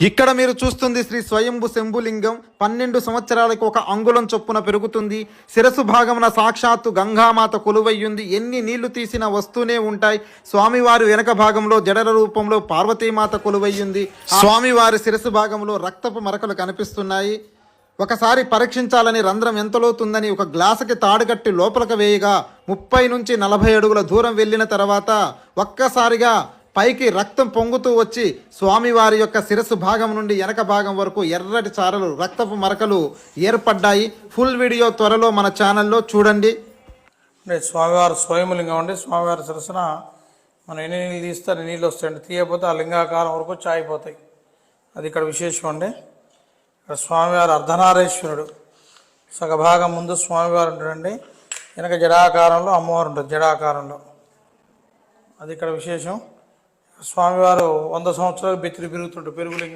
ఇక్కడ మీరు చూస్తుంది శ్రీ స్వయంభు శంభులింగం. 12 సంవత్సరాలకు 1 అంగుళం చొప్పున పెరుగుతుంది. శిరస్సు భాగమున సాక్షాత్తు గంగామాత కొలువయ్యుంది. ఎన్ని నీళ్లు తీసినా వస్తూనే ఉంటాయి. స్వామివారి వెనక భాగంలో జడల రూపంలో పార్వతీమాత కొలువయ్యుంది. స్వామివారి శిరస్సు భాగంలో రక్తపు మరకలు కనిపిస్తున్నాయి. ఒకసారి పరీక్షించాలని రంధ్రం ఎంతలోతుందని ఒక గ్లాసుకి తాడుగట్టి లోపలికి వేయగా 30 నుంచి 40 అడుగుల దూరం వెళ్ళిన తర్వాత ఒక్కసారిగా పైకి రక్తం పొంగుతూ వచ్చి స్వామివారి యొక్క శిరస్సు భాగం నుండి వెనక భాగం వరకు ఎర్రటి చారలు రక్తపు మరకలు ఏర్పడ్డాయి. ఫుల్ వీడియో త్వరలో మన ఛానల్లో చూడండి. స్వామివారి స్వయంలింగం అండి. స్వామివారి శిరస్సున మనం ఎన్ని నీళ్ళు తీస్తే అన్ని నీళ్ళు వస్తాయండి. తీయకపోతే ఆ లింగాకారం వరకు చాయిపోతాయి. అది ఇక్కడ విశేషం అండి. ఇక్కడ స్వామివారి అర్ధనారీశ్వరుడు సగభాగం ముందు స్వామివారు ఉంటాడండి. వెనక జడాకారంలో అమ్మవారు ఉంటుంది. జడాకారంలో అది ఇక్కడ విశేషం. స్వామివారు 100 సంవత్సరాలు బెత్తిరి పెరుగుతుంటారు. పెరుగులింగం